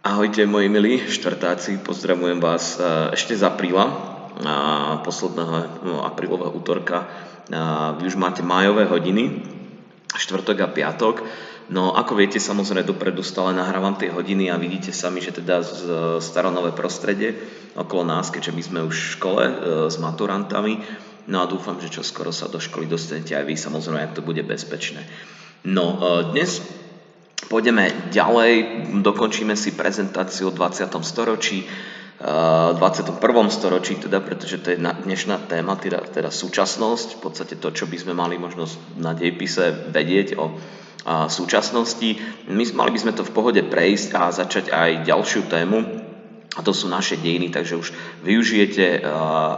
Ahojte moji milí štvrtáci, pozdravujem vás ešte z apríla, posledného aprílového útorka. Vy už máte májové hodiny, štvrtok a piatok. No ako viete, samozrejme dopredu stále nahrávam tie hodiny a vidíte sami, že teda staronové prostredie okolo nás, keďže my sme už v škole s maturantami. No a dúfam, že čoskoro sa do školy dostanete aj vy, samozrejme, ak to bude bezpečné. No dnes pôjdeme ďalej, dokončíme si prezentáciu o 20. storočí, 21. storočí, teda, pretože to je dnešná téma, teda súčasnosť, v podstate to, čo by sme mali možno na dejepise vedieť o súčasnosti. Mali by sme to v pohode prejsť a začať aj ďalšiu tému, a to sú naše dejiny, takže už využijete,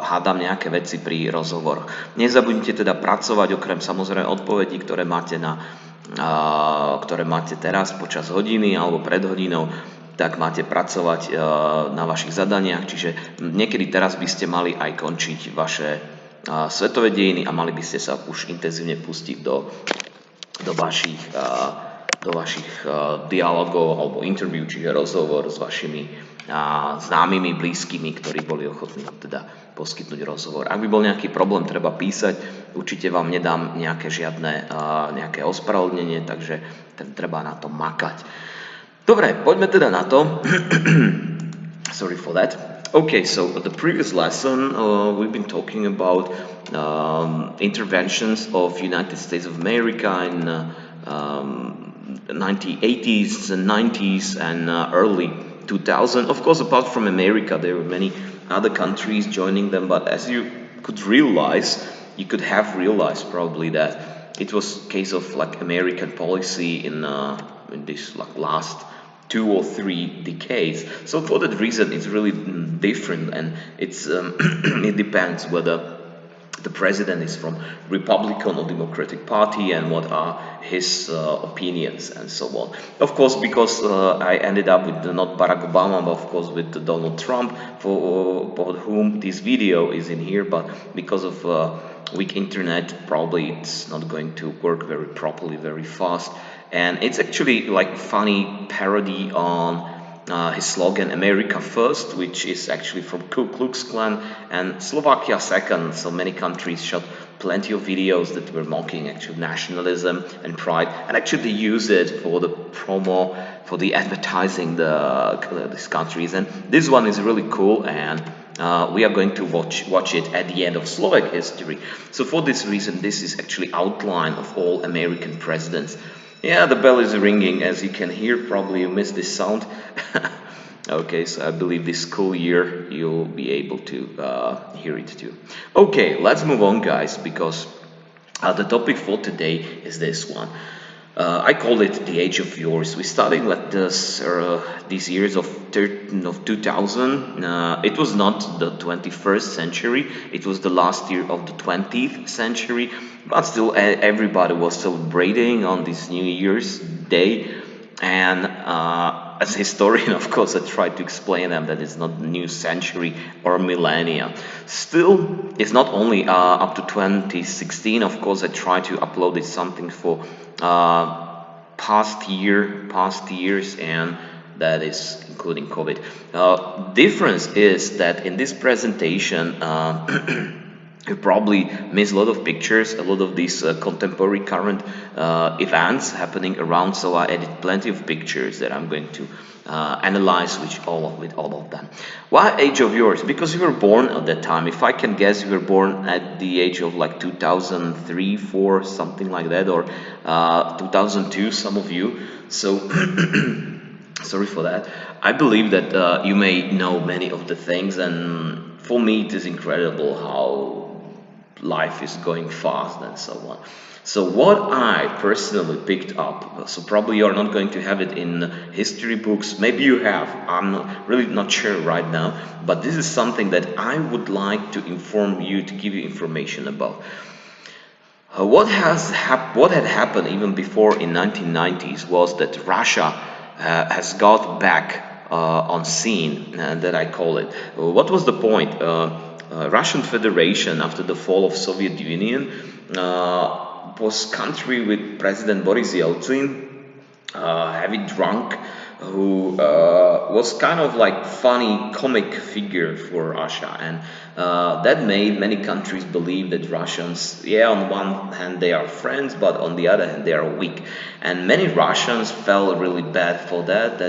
hádam, nejaké veci pri rozhovoroch. Nezabudnite teda pracovať, okrem samozrejme odpovedí, ktoré máte teraz počas hodiny alebo pred hodinou, tak máte pracovať na vašich zadaniach, čiže niekedy teraz by ste mali aj končiť vaše svetové dejiny a mali by ste sa už intenzívne pustiť do vašich dialogov alebo interview, čiže rozhovor s vašimi známymi, blízkymi, ktorí boli ochotní teda poskytnúť rozhovor. Ak by bol nejaký problém, treba písať, určite vám nedám nejaké ospravedlnenie, takže treba na to makať. Dobre, poďme teda na to. Sorry for that. Okay, so the previous lesson we've been talking about interventions of United States of America in 1980s and 90s and early 2000. Of course, apart from America, there were many other countries joining them, but as you could have realized probably that it was a case of like American policy in this like last 2 or 3 decades. So for that reason, it's really different, and it's it depends whether the president is from Republican or Democratic Party and what are his opinions and so on. Of course, because I ended up with not Barack Obama, but of course with Donald Trump, for whom this video is in here, but because of weak internet, probably it's not going to work very properly, very fast. And it's actually like funny parody on his slogan America First, which is actually from Ku Klux Klan, and Slovakia Second. So many countries shot plenty of videos that were mocking actual nationalism and pride, and actually use it for the promo, for the advertising these countries. And this one is really cool, and we are going to watch it at the end of Slovak history. So for this reason, this is actually outline of all American presidents. Yeah, the bell is ringing, as you can hear. Probably you missed this sound. Okay, so I believe this school year you'll be able to hear it too. Okay, let's move on, guys, because the topic for today is this one. I call it the age of yours. We started like these years of 2000. It was not the 21st century. It was the last year of the 20th century. But still, everybody was celebrating on this New Year's Day. And as a historian, of course, I tried to explain them that it's not new century or millennia. Still, it's not only up to 2016. Of course, I tried to upload it something for past years, and that is including COVID. Difference is that in this presentation, you probably miss a lot of pictures, a lot of these contemporary current events happening around. So I added plenty of pictures that I'm going to analyze with all of them. Why age of yours? Because you were born at that time. If I can guess, you were born at the age of like 2003, 4, something like that, or 2002. Some of you. So sorry for that. I believe that you may know many of the things, and for me, it is incredible how life is going fast and so on. So what I personally picked up, so probably you're not going to have it in history books, maybe you have, I'm really not sure right now, but this is something that I would like to inform you, to give you information about. What had happened even before in 1990s was that Russia has got back on scene, that I call it. What was the point? Russian Federation, after the fall of Soviet Union, was country with President Boris Yeltsin, heavy drunk, who was kind of like funny comic figure for Russia, and that made many countries believe that Russians, yeah, on one hand they are friends, but on the other hand they are weak, and many Russians felt really bad for that.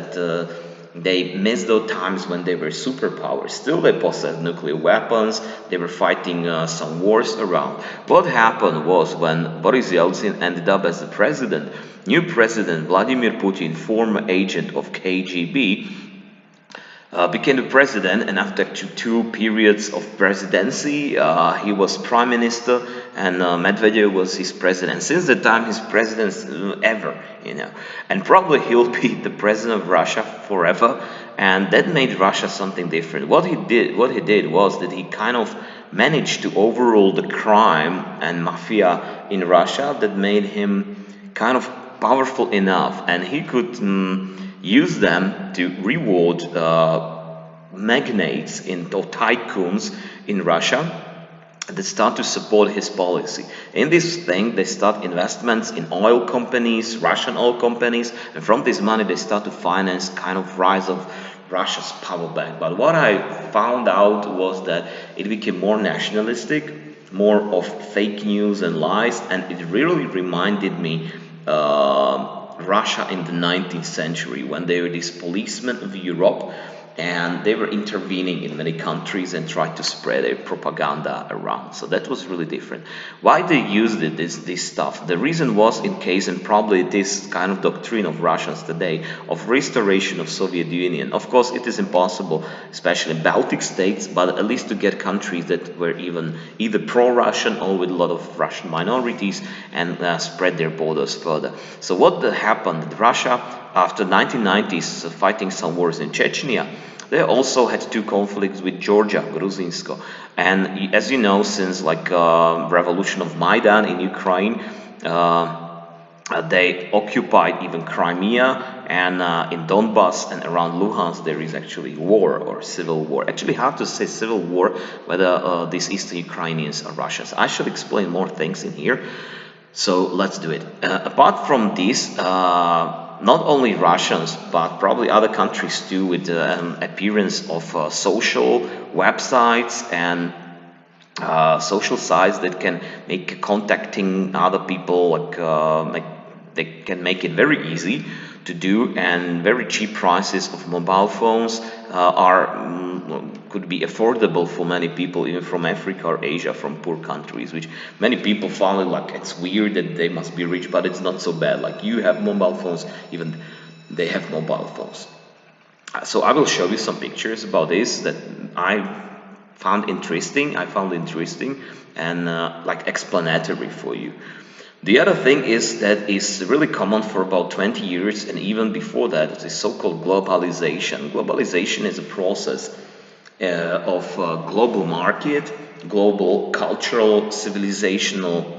They missed those times when they were superpowers. Still, they possessed nuclear weapons. They were fighting some wars around. What happened was when Boris Yeltsin ended up as the president, new president Vladimir Putin, former agent of KGB, became the president, and after two periods of presidency, he was prime minister, and Medvedev was his president. Since the time, his president ever, and probably he'll be the president of Russia forever. And that made Russia something different. What he did was that he kind of managed to overrule the crime and mafia in Russia that made him kind of powerful enough, and he could use them to reward magnates or tycoons in Russia that start to support his policy. In this thing, they start investments in oil companies, Russian oil companies, and from this money they start to finance kind of rise of Russia's power back. But what I found out was that it became more nationalistic, more of fake news and lies, and it really reminded me Russia in the 19th century, when they were these policemen of Europe, and they were intervening in many countries and tried to spread their propaganda around. So that was really different. Why they used this stuff? The reason was in case, and probably this kind of doctrine of Russians today, of restoration of Soviet Union. Of course, it is impossible, especially in Baltic states, but at least to get countries that were even either pro-Russian or with a lot of Russian minorities, and spread their borders further. So what happened? Russia, after 1990s, fighting some wars in Chechnya, they also had two conflicts with Georgia, Gruzinsko, and as you know, since revolution of Maidan in Ukraine, they occupied even Crimea, and in Donbass and around Luhansk there is actually war or civil war. Actually, hard to say civil war whether these Eastern Ukrainians are Russians. I should explain more things in here, so let's do it. Apart from this, not only Russians, but probably other countries too, with the appearance of social websites and social sites that can make contacting other people, they can make it very easy to do, and very cheap prices of mobile phones could be affordable for many people, even from Africa or Asia, from poor countries, which many people found it's weird that they must be rich, but it's not so bad. Like, you have mobile phones, even they have mobile phones. So I will show you some pictures about this that I found interesting. And explanatory for you. The other thing is that is really common for about 20 years, and even before that, it's so-called globalization. Globalization is a process of global market, global cultural, civilizational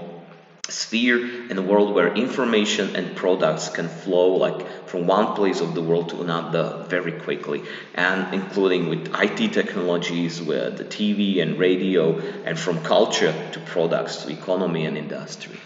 sphere in a world where information and products can flow from one place of the world to another very quickly, and including with IT technologies, with the TV and radio, and from culture to products to economy and industry.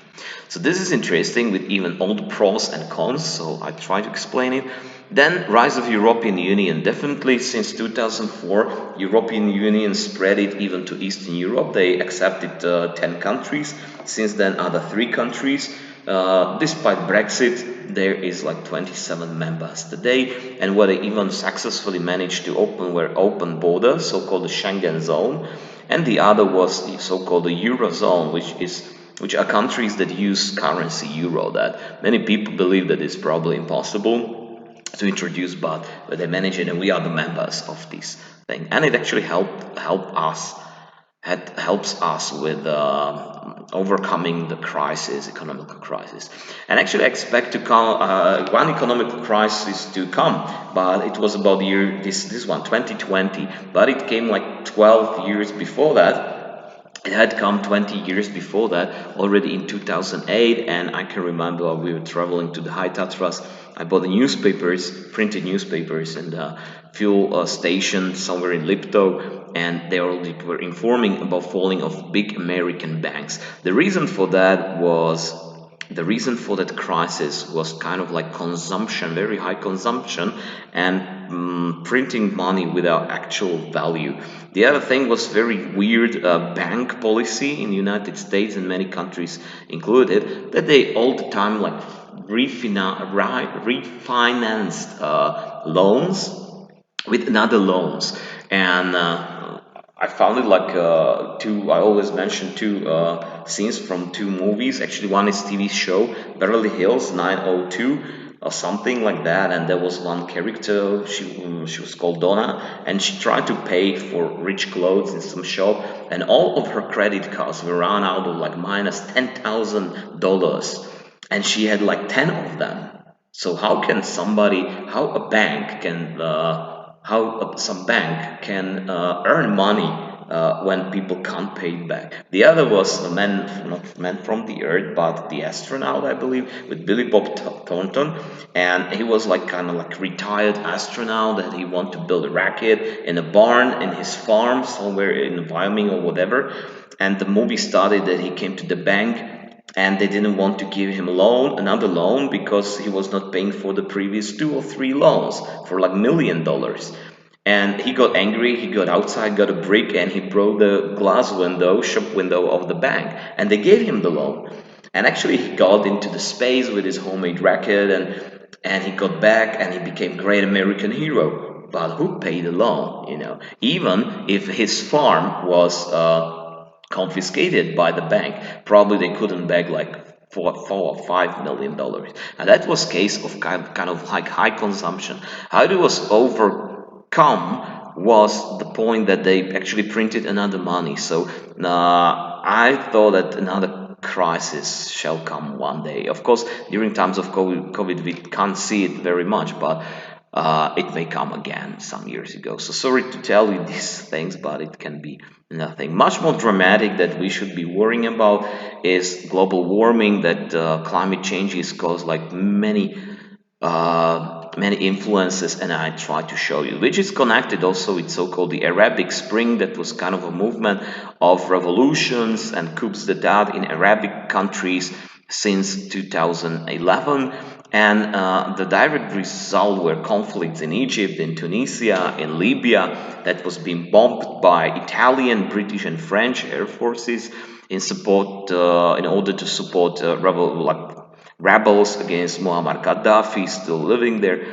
So this is interesting, with even all the pros and cons, so I try to explain it. Then rise of European Union. Definitely since 2004, European Union spread it even to Eastern Europe. They accepted 10 countries. Since then, other 3 countries. Despite Brexit, there is 27 members today, and where they even successfully managed to open borders, so-called the Schengen zone, and the other was the so-called the Eurozone, which are countries that use currency euro. That many people believe that it's probably impossible to introduce, but they manage it, and we are the members of this thing, and it actually helps us with overcoming the economic crisis. And actually, I expect to come one economic crisis to come, but it was about the year this one 2020, but it came 12 years before that. It had come 20 years before that, already in 2008, and I can remember while we were traveling to the High Tatras, I bought the printed newspapers, and fuel station somewhere in Lipto, and they already were informing about falling of big American banks. The reason for that was the reason for that crisis was kind of like consumption, very high consumption, and printing money without actual value. The other thing was very weird bank policy in the United States and many countries included, that they all the time like refinanced loans with another loans. And I found it like two. I always mention two scenes from two movies. Actually, one is TV show Beverly Hills 902 or something like that. And there was one character. She was called Donna, and she tried to pay for rich clothes in some shop, and all of her credit cards were run out of like minus $10,000, and she had like 10 of them. So how a bank can how some bank can earn money when people can't pay it back. The other was a man, not man from the earth, but the astronaut, I believe, with Billy Bob Thornton, and he was like kind of like retired astronaut that he wanted to build a rocket in a barn in his farm somewhere in Wyoming or whatever. And the movie started that he came to the bank and they didn't want to give him a loan, another loan, because he was not paying for the previous two or three loans for like $1 million. And he got angry, he got outside, got a brick, and he broke the glass window, shop window of the bank, and they gave him the loan. And actually he got into the space with his homemade racket, and he got back and he became great American hero. But who paid the loan, even if his farm was confiscated by the bank. Probably they couldn't beg like four or $5 million, and that was case of kind of like high consumption. How it was overcome was the point that they actually printed another money. So I thought that another crisis shall come one day. Of course, during times of COVID we can't see it very much, but it may come again some years ago. So sorry to tell you these things, but it can be nothing. Much more dramatic that we should be worrying about is global warming, that climate change is caused like many influences, and I try to show you, which is connected also with so-called the Arabic Spring. That was kind of a movement of revolutions and coups d'etat in Arabic countries since 2011, and the direct result were conflicts in Egypt, in Tunisia, in Libya, that was being bombed by Italian, British, and French air forces in order to support rebels against Muammar Gaddafi, still living there.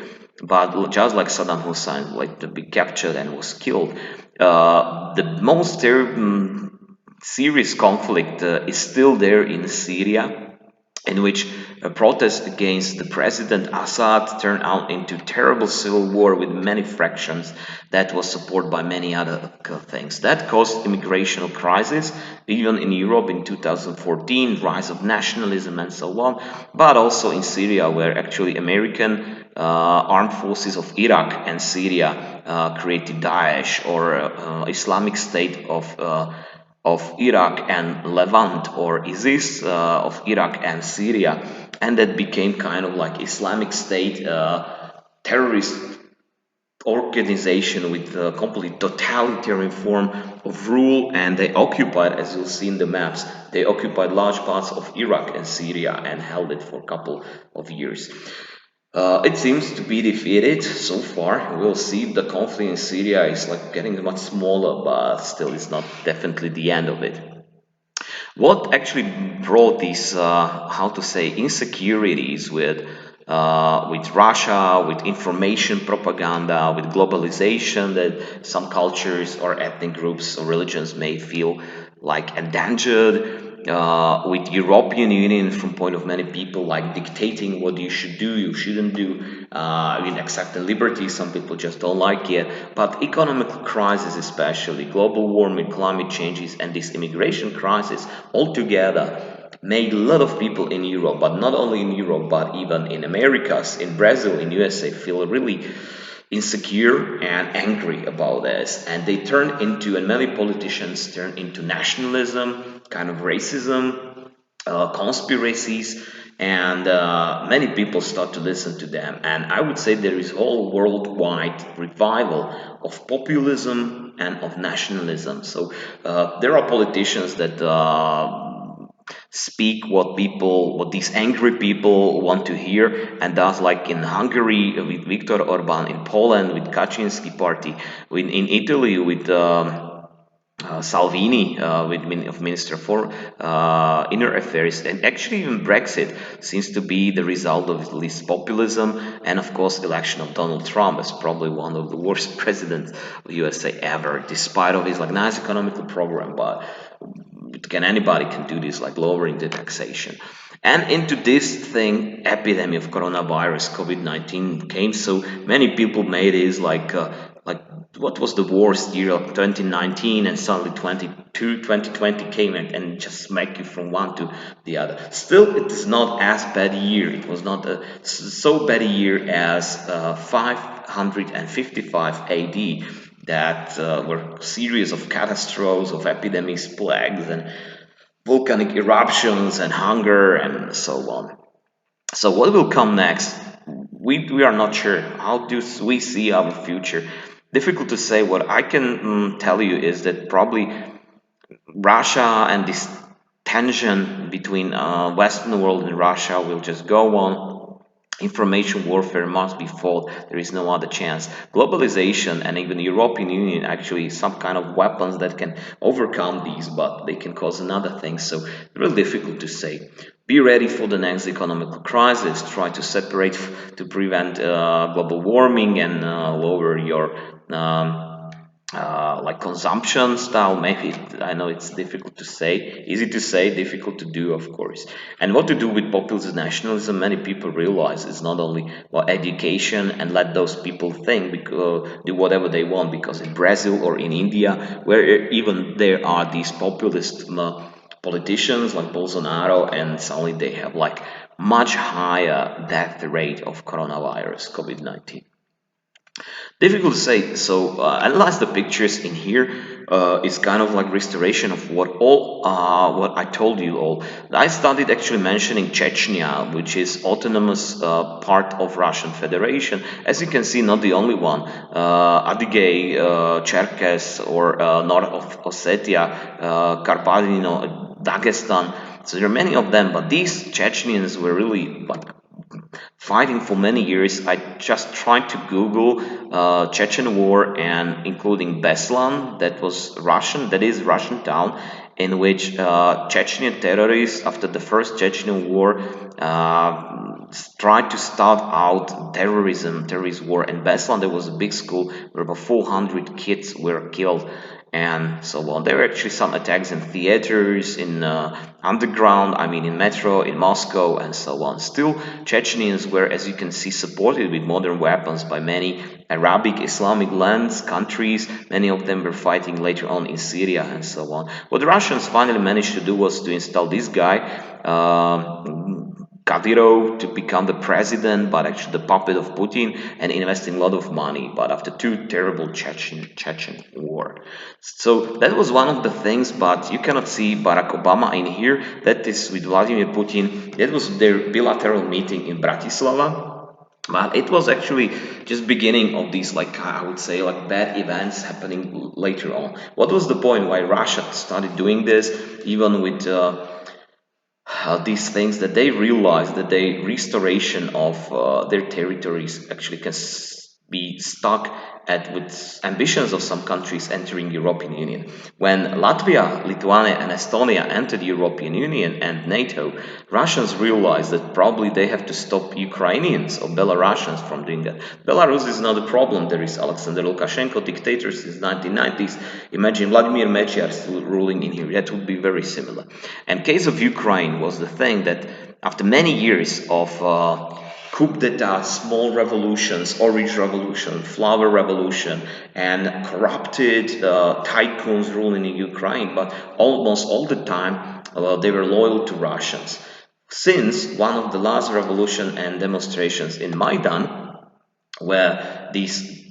But just like Saddam Hussein, like to be captured and was killed. The most serious conflict is still there in Syria, in which a protest against the president Assad turned out into terrible civil war with many fractions that was supported by many other things. That caused immigration crisis, even in Europe in 2014, rise of nationalism and so on, but also in Syria, where actually American armed forces of Iraq and Syria created Daesh, or Islamic State of Iraq and Levant, or ISIS of Iraq and Syria, and that became kind of like Islamic State terrorist organization with a complete totalitarian form of rule, and they occupied, as you'll see in the maps, they occupied large parts of Iraq and Syria and held it for a couple of years. It seems to be defeated so far. We'll see. The conflict in Syria is like getting much smaller, but still, it's not definitely the end of it. What actually brought these, how to say, insecurities with Russia, with information propaganda, with globalization, that some cultures or ethnic groups or religions may feel like endangered, with European Union from point of many people like dictating what you should do, you shouldn't do, accepting liberty. Some people just don't like it. But economic crisis, especially global warming, climate changes, and this immigration crisis altogether made a lot of people in Europe, but not only in Europe, but even in Americas, in Brazil, in USA, feel really insecure and angry about this, and many politicians turn into nationalism, kind of racism, conspiracies, and many people start to listen to them. And I would say there is whole worldwide revival of populism and of nationalism. So there are politicians that speak what these angry people want to hear, and thus, like in Hungary with Viktor Orban, in Poland with Kaczynski party, in Italy with Salvini, of Minister for Inner Affairs, and actually even Brexit seems to be the result of this populism, and of course, election of Donald Trump as probably one of the worst presidents of USA ever, despite of his like nice economical program. But can anybody can do this, like lowering the taxation? And into this thing, epidemic of coronavirus, COVID-19 came. So many people made it like what was the worst year of 2019, and suddenly 2020 came and just smack you from one to the other. Still, it is not as bad a year. It was not so bad a year as 555 AD, that were series of catastrophes, of epidemics, plagues, and volcanic eruptions, and hunger, and so on. So what will come next? We are not sure. How do we see our future? Difficult to say. What I can tell you is that probably Russia and this tension between Western world and Russia will just go on. Information warfare must be fought. There is no other chance. Globalization and even the European Union actually some kind of weapons that can overcome these, but they can cause another thing. So really difficult to say. Be ready for the next economical crisis. Try to separate to prevent global warming and lower your like consumption style. Maybe I know it's difficult to say, easy to say, difficult to do, of course. And what to do with populist nationalism? Many people realize it's not only about education and let those people think, because do whatever they want, because in Brazil or in India, where even there are these populist politicians like Bolsonaro, and suddenly they have like much higher death rate of coronavirus, COVID-19. Difficult to say. So analyze the pictures in here. It's kind of like restoration of what I told you all. I started actually mentioning Chechnya, which is autonomous part of Russian Federation. As you can see, not the only one. Adigay, Cherkess, or North of Ossetia, Karpatino, Dagestan. So there are many of them, but these Chechens were really like fighting for many years. I just tried to Google Chechen War, and including Beslan, that is Russian town, in which Chechen terrorists, after the first Chechen war, tried to start out terrorist war. In Beslan, there was a big school where about 400 kids were killed, and so on. There were actually some attacks in theaters, in underground, I mean in metro, in Moscow, and so on. Still, Chechens were, as you can see, supported with modern weapons by many Arabic Islamic lands, countries. Many of them were fighting later on in Syria, and so on. What the Russians finally managed to do was to install this guy, Kadyrov, to become the president, but actually the puppet of Putin, and investing a lot of money. But after two terrible Chechen war, so that was one of the things. But you cannot see Barack Obama in here. That is with Vladimir Putin. That was their bilateral meeting in Bratislava. But it was actually just beginning of these, like I would say, like bad events happening later on. What was the point why Russia started doing this, even with these things, that they realized that the restoration of their territories actually can be stuck at with ambitions of some countries entering European Union. When Latvia, Lithuania, and Estonia entered European Union and NATO, Russians realized that probably they have to stop Ukrainians or Belarusians from doing that. Belarus is not a problem. There is Alexander Lukashenko, dictator since 1990s. Imagine Vladimir Mečiar still ruling in here. That would be very similar. And case of Ukraine was the thing that after many years of coup d'etat, small revolutions, orange revolution, flower revolution, and corrupted tycoons ruling in Ukraine, but almost all the time they were loyal to Russians. Since one of the last revolution and demonstrations in Maidan, where these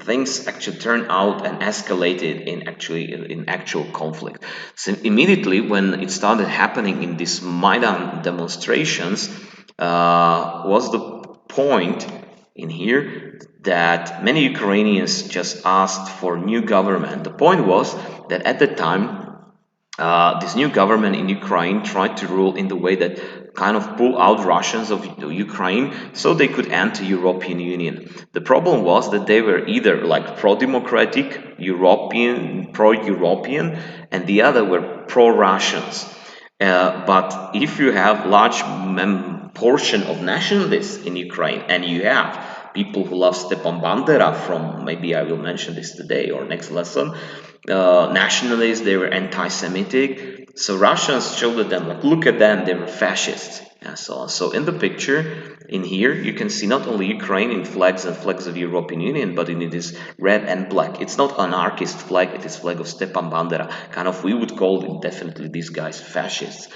things actually turned out and escalated in actual conflict. So immediately when it started happening in these Maidan demonstrations, was the point in here that many Ukrainians just asked for new government. The point was that at the time this new government in Ukraine tried to rule in the way that kind of pull out Russians of Ukraine so they could enter European Union. The problem was that they were either like pro-democratic, European, pro-European, and the other were pro-Russians. But if you have large portion of nationalists in Ukraine and you have people who love Stepan Bandera from, maybe I will mention this today or next lesson, nationalists, they were anti-Semitic. So Russians showed them, like, look at them, they were fascists, and so on. So in the picture, in here, you can see not only Ukrainian flags and flags of the European Union, but it is red and black. It's not anarchist flag, it is flag of Stepan Bandera. Kind of, we would call it definitely these guys fascists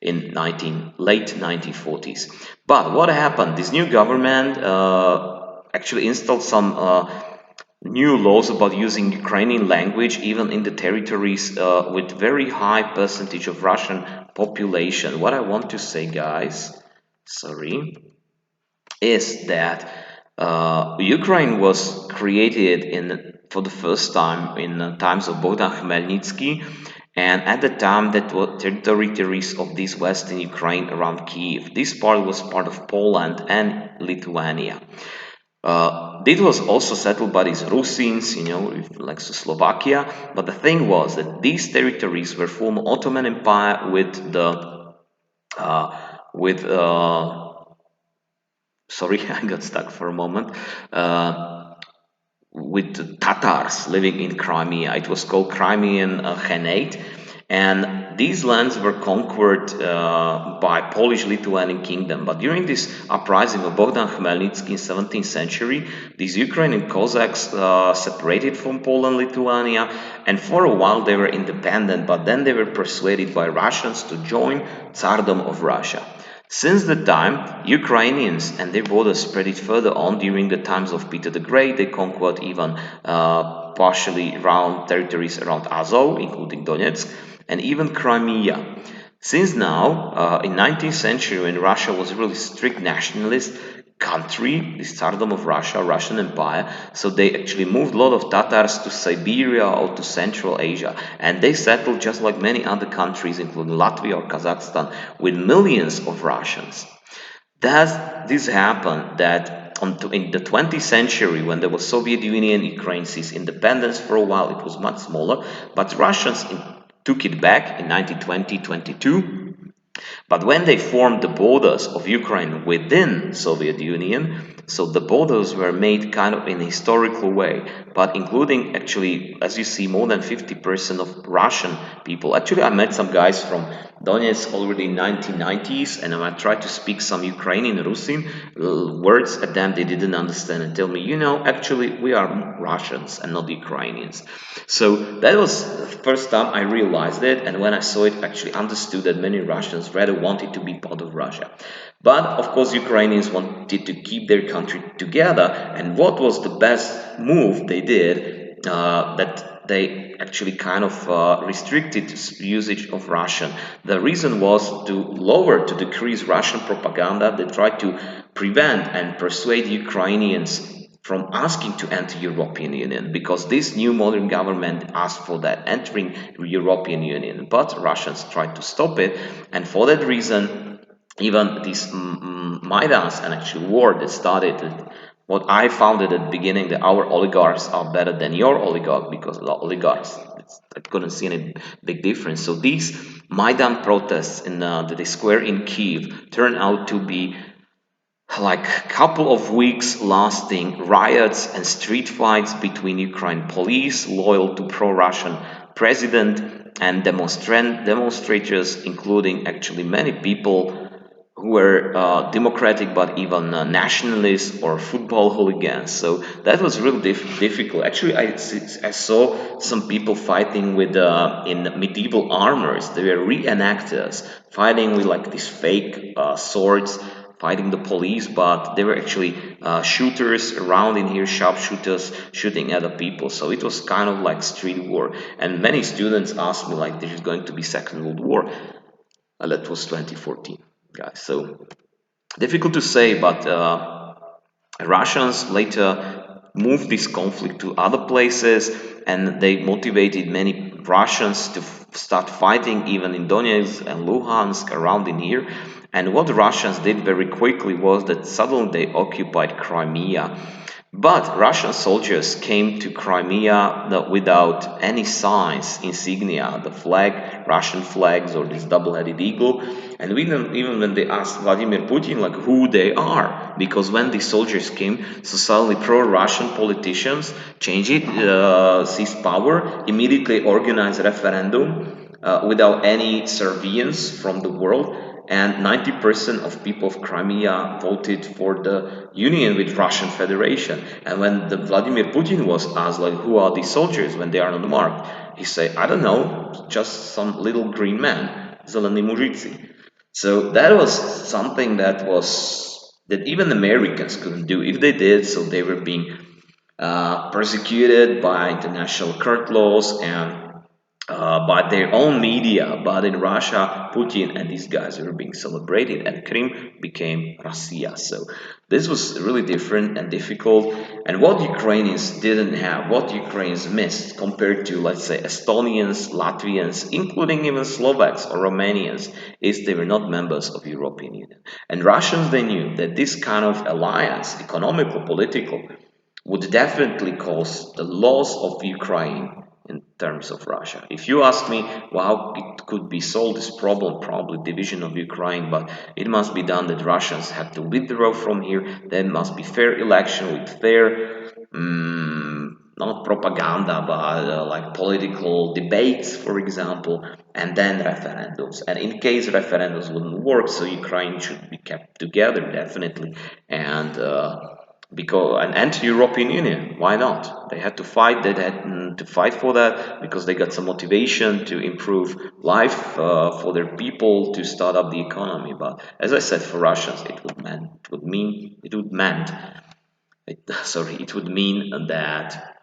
in late 1940s. But what happened? This new government actually installed some new laws about using Ukrainian language even in the territories with very high percentage of Russian population. What I want to say, guys, sorry, is that Ukraine was created for the first time in times of Bogdan Khmelnytsky, and at the time that were territories of this western Ukraine around Kiev. This part was part of Poland and Lithuania. It was also settled by these Rusins, like Slovakia. But the thing was that these territories were former Ottoman Empire with sorry, I got stuck for a moment. With the Tatars living in Crimea. It was called Crimean Khanate, and these lands were conquered by Polish-Lithuanian kingdom. But during this uprising of Bogdan Khmelnytsky in 17th century, these Ukrainian Cossacks separated from Poland, Lithuania, and for a while they were independent, but then they were persuaded by Russians to join Tsardom of Russia. Since that time, Ukrainians and their borders spread it further on. During the times of Peter the Great, they conquered even partially around territories around Azov, including Donetsk, and even Crimea. Since now, in 19th century, when Russia was a really strict nationalist country, the Tsardom of Russia, Russian Empire, so they actually moved a lot of Tatars to Siberia or to Central Asia, and they settled just like many other countries, including Latvia or Kazakhstan, with millions of Russians. Does this happen that in the 20th century, when there was Soviet Union, Ukraine seized independence for a while, it was much smaller, but Russians took it back in 1920-22. But when they formed the borders of Ukraine within Soviet Union, so the borders were made kind of in a historical way, but including actually, as you see, more than 50% of Russian people. Actually, I met some guys from Donetsk already in 1990s, and I tried to speak some Ukrainian Rusin words at them. They didn't understand and tell me, actually we are Russians and not Ukrainians. So that was the first time I realized it, and when I saw it, actually understood that many Russians rather wanted to be part of Russia. But of course, Ukrainians wanted to keep their country together, and what was the best move they did? That they actually kind of restricted usage of Russian. The reason was to decrease Russian propaganda. They tried to prevent and persuade Ukrainians from asking to enter European Union, because this new modern government asked for that, entering European Union, but Russians tried to stop it, and for that reason, even this Maidans and actually war that started, what I found at the beginning, that our oligarchs are better than your oligarch, because the oligarchs, I couldn't see any big difference. So these Maidan protests in the square in Kiev turned out to be like a couple of weeks lasting riots and street fights between Ukraine police loyal to pro-Russian president and demonstrators, including actually many people who were democratic but even nationalists or football hooligans. So that was really difficult. Actually, I saw some people fighting with in medieval armors. They were reenactors fighting with like these fake swords, fighting the police, but they were actually shooters around in here, sharpshooters shooting other people. So it was kind of like street war. And many students asked me like, "This is going to be Second World War." That was 2014, guys. So difficult to say, but Russians later moved this conflict to other places, and they motivated many Russians to start fighting even in Donetsk and Luhansk around in here. And what the Russians did very quickly was that suddenly they occupied Crimea. But Russian soldiers came to Crimea without any signs, insignia, the flag, Russian flags, or this double-headed eagle. And even when they asked Vladimir Putin like who they are, because when the soldiers came, so suddenly pro-Russian politicians changed it, seized power, immediately organized a referendum without any surveillance from the world, and 90% of people of Crimea voted for the union with Russian Federation. And when Vladimir Putin was asked, like, who are these soldiers when they are on the mark, he said, I don't know, just some little green man, zelení mužici. So that was something that even Americans couldn't do. If they did, so they were being persecuted by international court laws and by their own media. But in Russia, Putin and these guys were being celebrated, and Crimea became Russia. So this was really different and difficult. And what Ukrainians didn't have, what Ukrainians missed compared to, let's say, Estonians, Latvians, including even Slovaks or Romanians, is they were not members of European Union. And Russians, they knew that this kind of alliance, economical, political, would definitely cause the loss of Ukraine in terms of Russia. If you ask me how it could be solved, this problem, probably division of Ukraine, but it must be done that Russians have to withdraw from here. There must be fair election with fair, not propaganda, but like political debates, for example, and then referendums. And in case referendums wouldn't work, so Ukraine should be kept together definitely, and because an anti-European Union. Why not? They had to fight. They had to fight for that because they got some motivation to improve life for their people, to start up the economy. But as I said, for Russians, it would mean that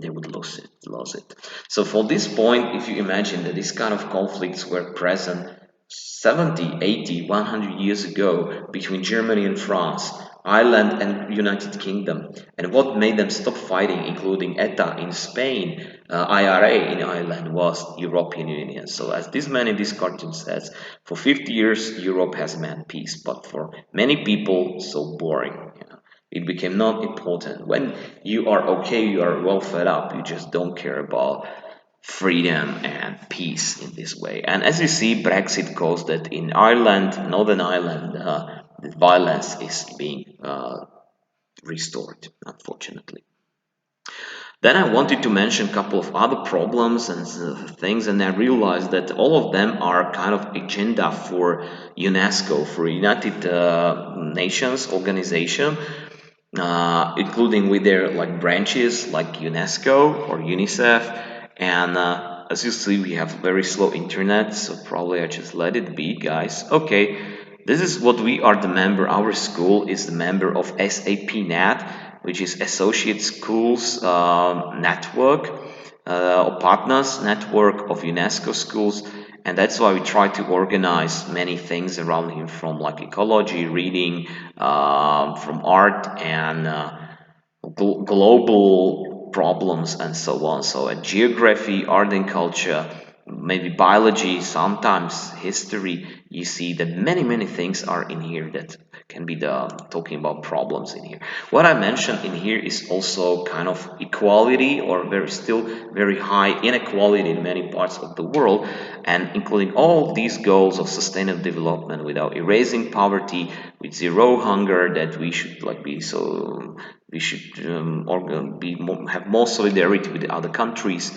they would lose it. So for this point, if you imagine that these kind of conflicts were present 70, 80, 100 years ago between Germany and France, Ireland and United Kingdom, and what made them stop fighting, including ETA in Spain, IRA in Ireland, was European Union. So as this man in this cartoon says, for 50 years Europe has meant peace, but for many people, so boring. It became not important. When you are okay, you are well fed up, you just don't care about freedom and peace in this way. And as you see, Brexit caused that in Ireland, Northern Ireland, the violence is being restored, unfortunately. Then I wanted to mention a couple of other problems and things, and I realized that all of them are kind of agenda for UNESCO, for United Nations organization, including with their like branches like UNESCO or UNICEF. And as you see, we have very slow internet, so probably I just let it be, guys. Okay, this is what we are the member. Our school is the member of SAPNet, which is Associate Schools Network, or Partners Network of UNESCO schools. And that's why we try to organize many things around here, from like ecology, reading, from art, and global problems and so on. So geography, art and culture, maybe biology, sometimes history, you see that many things are in here that can be talking about problems in here. What I mentioned in here is also kind of equality, or still very high inequality in many parts of the world, and including all these goals of sustainable development without erasing poverty, with zero hunger, that we should like be so we should have more solidarity with other countries,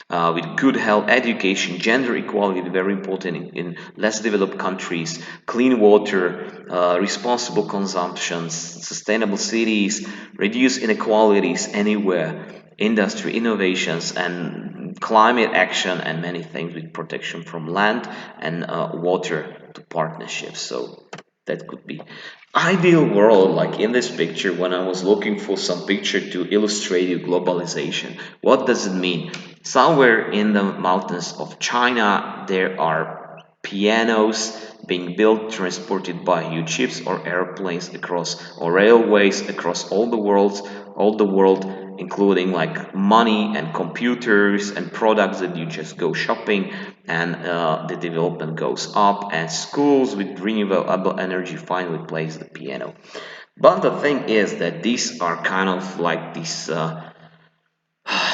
with good health, education, gender equality, very important in less developed countries, clean water, responsible consumption, sustainable cities, reduce inequalities anywhere, industry, innovations, and climate action, and many things with protection from land and water to partnerships. So that could be ideal world. Like in this picture, when I was looking for some picture to illustrate you globalization, what does it mean? Somewhere in the mountains of China, there are pianos being built, transported by huge ships or airplanes across, or railways across all the world, including like money and computers and products that you just go shopping, and the development goes up, and schools with renewable energy finally plays the piano. But the thing is that these are kind of like these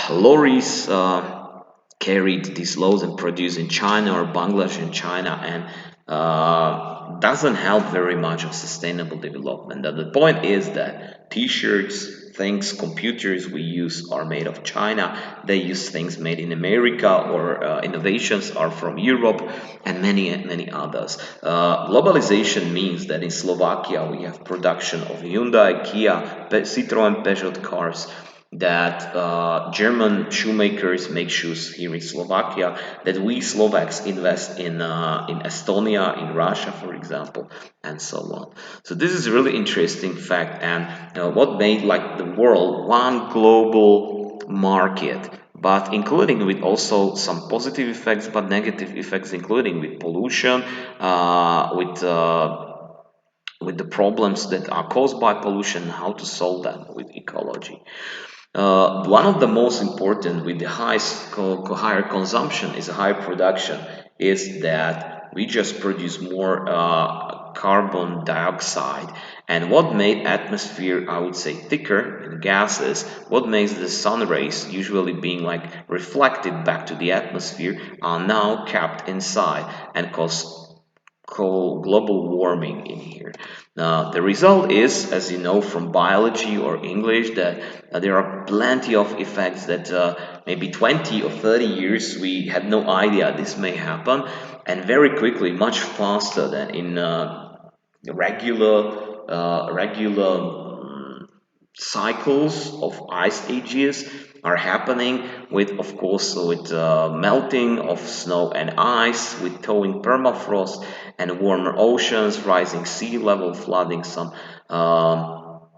lorries carried these loads and produced in China or Bangladesh in China, and doesn't help very much of sustainable development. And the point is that t-shirts, things, computers we use are made of China. They use things made in America, or innovations are from Europe, and many others. Globalization means that in Slovakia we have production of Hyundai, Kia, Citroen, Peugeot cars, that German shoemakers make shoes here in Slovakia, that we Slovaks invest in Estonia, in Russia, for example, and so on. So this is a really interesting fact, and what made like the world one global market, but including with also some positive effects, but negative effects, including with pollution, with the problems that are caused by pollution, how to solve them with ecology. One of the most important with the higher consumption is higher production, is that we just produce more carbon dioxide, and what made atmosphere, I would say, thicker in gases, what makes the sun rays usually being like reflected back to the atmosphere, are now kept inside and cause global warming in here. Now, the result is, as you know from biology or English, that there are plenty of effects that maybe 20 or 30 years we had no idea this may happen, and very quickly, much faster than in regular cycles of ice ages are happening, with of course with melting of snow and ice, with thawing permafrost and warmer oceans, rising sea level, flooding some low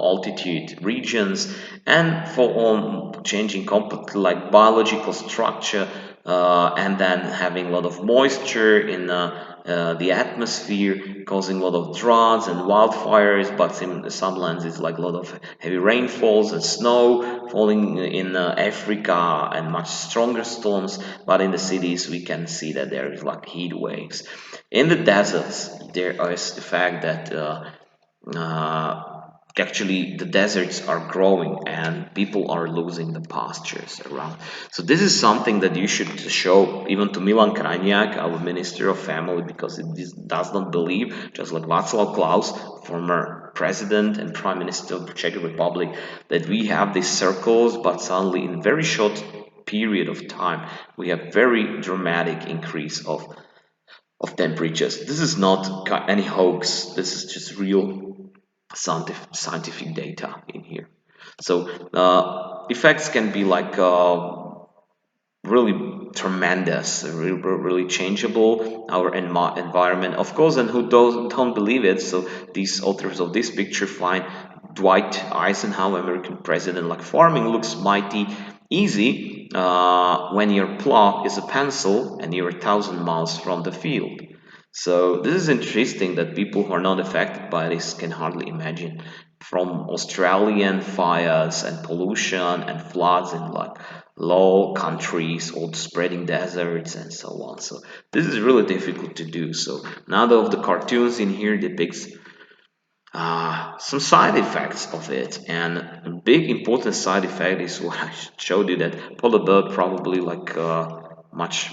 altitude regions, and for changing completely like biological structure, and then having a lot of moisture in the atmosphere, causing a lot of droughts and wildfires. But in some lands it's like a lot of heavy rainfalls and snow falling in Africa, and much stronger storms. But in the cities we can see that there is like heat waves. In the deserts there is the fact that actually the deserts are growing and people are losing the pastures around. So this is something that you should show even to Milan Krajniak, our Minister of Family, because it does not believe, just like Václav Klaus, former president and prime minister of the Czech Republic, that we have these circles, but suddenly in very short period of time we have very dramatic increase of temperatures. This is not any hoax, this is just real scientific data in here. So effects can be like really tremendous, really changeable our environment, of course. And who don't believe it, so these authors of this picture find Dwight Eisenhower, American president, like farming looks mighty easy when your plow is a pencil and you're 1,000 miles from the field. So this is interesting that people who are not affected by this can hardly imagine, from Australian fires and pollution and floods in like low countries, or spreading deserts and so on. So this is really difficult to do. So none of the cartoons in here depicts some side effects of it, and a big important side effect is what I showed you, that polar bear probably like much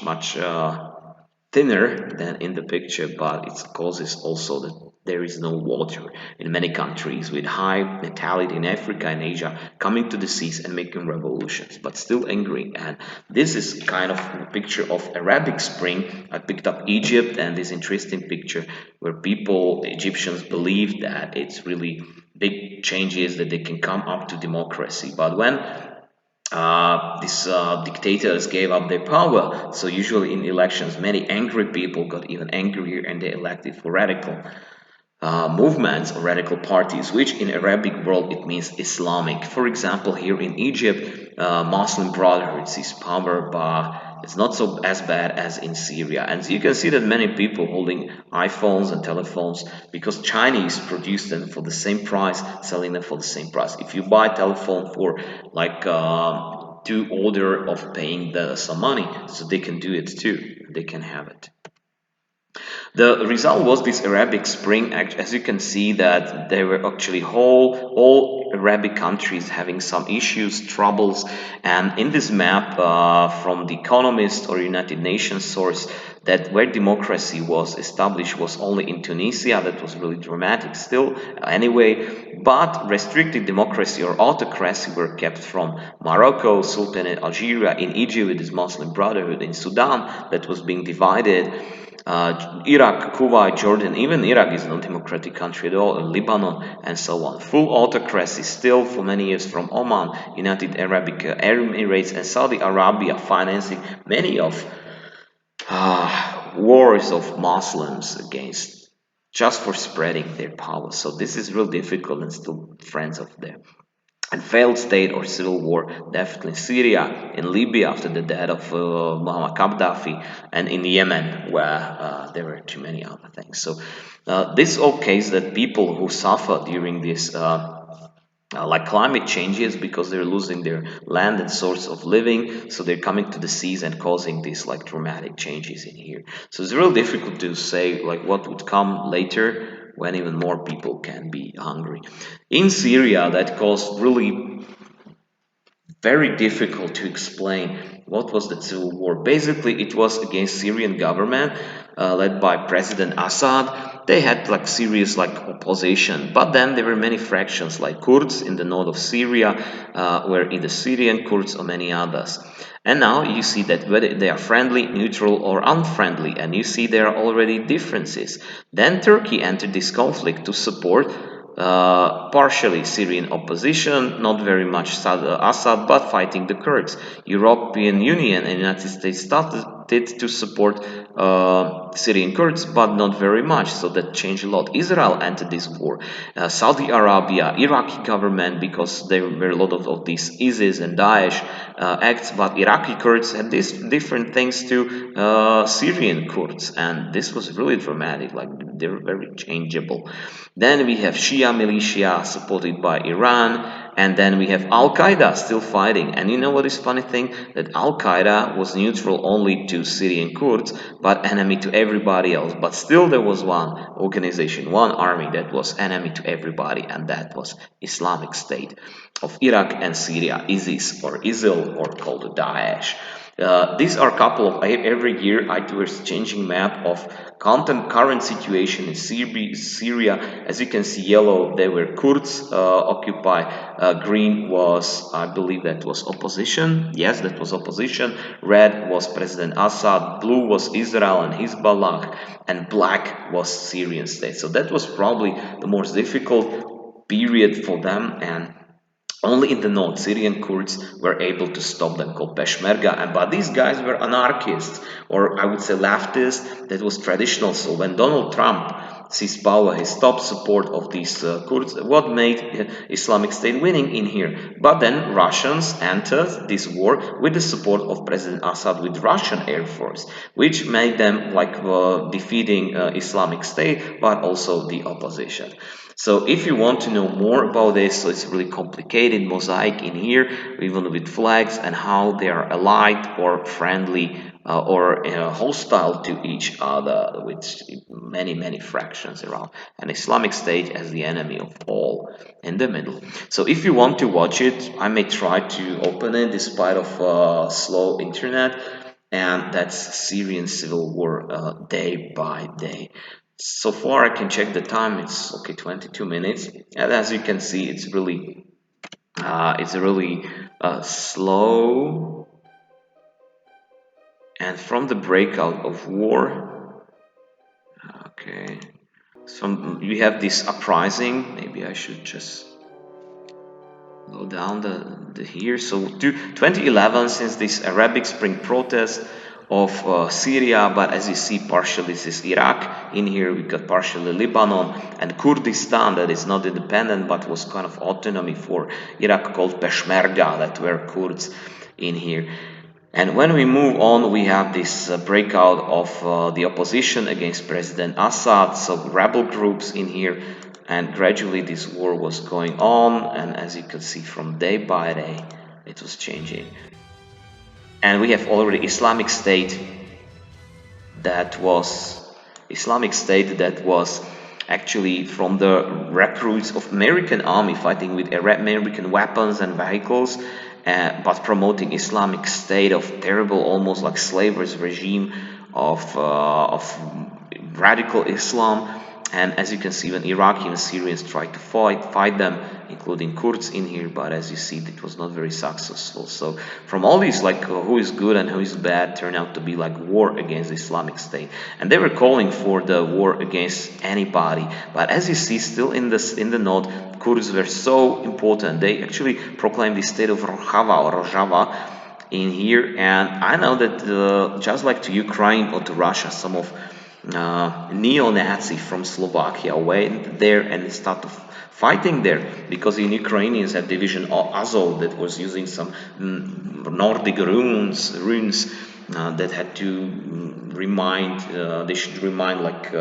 thinner than in the picture, but it causes also that there is no water in many countries, with high natality in Africa and Asia, coming to the seas and making revolutions, but still angry. And this is kind of a picture of Arabic Spring. I picked up Egypt and this interesting picture where people, the Egyptians, believe that it's really big changes, that they can come up to democracy. But when these dictators gave up their power, so usually in elections many angry people got even angrier, and they elected for radical movements or radical parties, which in Arabic world it means Islamic. For example, here in Egypt, Muslim Brotherhood is powered by It's not so as bad as in Syria. And you can see that many people holding iPhones and telephones because Chinese produce them for the same price, selling them for the same price. If you buy a telephone for like to order of paying some money, so they can do it too. They can have it. The result was this Arabic Spring. As you can see, that there were actually all Arabic countries having some issues, troubles, and in this map from The Economist or United Nations source, that where democracy was established was only in Tunisia. That was really dramatic still anyway, but restricted democracy or autocracy were kept from Morocco, Sultanate Algeria, in Egypt with its Muslim Brotherhood, in Sudan that was being divided, Iraq, Kuwait, Jordan, even Iraq is not a democratic country at all, Lebanon, and so on. Full autocracy still for many years from Oman, United Arab Emirates, and Saudi Arabia, financing many of wars of Muslims against just for spreading their power. So this is real difficult and still friends of them. And failed state or civil war, definitely in Syria, in Libya after the death of Muammar Gaddafi, and in Yemen where there were too many other things. So this all case that people who suffer during this like climate changes because they're losing their land and source of living, so they're coming to the seas and causing these like dramatic changes in here. So it's real difficult to say like what would come later when even more people can be hungry. In Syria, that caused really very difficult to explain what was the civil war. Basically, it was against Syrian government led by President Assad. They had like serious like opposition, but then there were many fractions like Kurds in the north of Syria, were in the Syrian Kurds or many others. And now you see that whether they are friendly, neutral, or unfriendly, and you see there are already differences. Then Turkey entered this conflict to support partially Syrian opposition, not very much Assad, but fighting the Kurds. European Union and United States started to support Syrian Kurds, but not very much, so that changed a lot. Israel entered this war. Saudi Arabia, Iraqi government, because there were a lot of these ISIS and Daesh acts, but Iraqi Kurds had these different things to Syrian Kurds, and this was really dramatic, like they were very changeable. Then we have Shia militia supported by Iran, and then we have Al-Qaeda still fighting. And you know what is funny thing? That Al-Qaeda was neutral only to Syrian Kurds, but enemy to everybody else. But still there was one organization, one army that was enemy to everybody, and that was Islamic State of Iraq and Syria, ISIS or ISIL, or called Daesh. These are a couple of every year I do a changing map of current situation in Syria. As you can see, yellow they were Kurds occupy. Green was, I believe, that was opposition. Yes, that was opposition. Red was President Assad. Blue was Israel and Hezbollah, and black was Syrian state. So that was probably the most difficult period for them, and only in the north, Syrian Kurds were able to stop them, called Peshmerga. But these guys were anarchists, or I would say leftists, that was traditional. So when Donald Trump seized power, he stopped support of these Kurds, what made Islamic State winning in here. But then Russians entered this war with the support of President Assad with Russian Air Force, which made them like defeating Islamic State, but also the opposition. So if you want to know more about this, so it's really complicated mosaic in here, even with flags and how they are allied or friendly or hostile to each other, with many fractions around, and Islamic State as the enemy of all in the middle. So if you want to watch it, I may try to open it despite of slow internet, and that's Syrian Civil War day by day. So far I can check the time, it's okay, 22 minutes, and as you can see it's really slow. And from the breakout of war, okay, so we have this uprising. Maybe I should just go down the here. So to 2011, since this Arabic Spring protest of Syria, but as you see, partially this is Iraq. In here we got partially Lebanon and Kurdistan, that is not independent but was kind of autonomy for Iraq, called Peshmerga, that were Kurds in here. And when we move on, we have this breakout of the opposition against President Assad, so rebel groups in here, and gradually this war was going on, and as you can see from day by day, it was changing. And we have already Islamic State that was actually from the recruits of American army fighting with American weapons and vehicles, but promoting Islamic State of terrible, almost like slavers regime of radical Islam. And as you can see, when Iraqi and Syrians tried to fight them, including Kurds in here, but as you see, it was not very successful. So from all these, like who is good and who is bad, turned out to be like war against the Islamic State, and they were calling for the war against anybody. But as you see, still in the north, Kurds were so important. They actually proclaimed the state of Rojava in here, and I know that just like to Ukraine or to Russia, some of neo-Nazi from Slovakia went there and started fighting there, because the Ukrainians had division Azov that was using some Nordic runes that had to they should remind like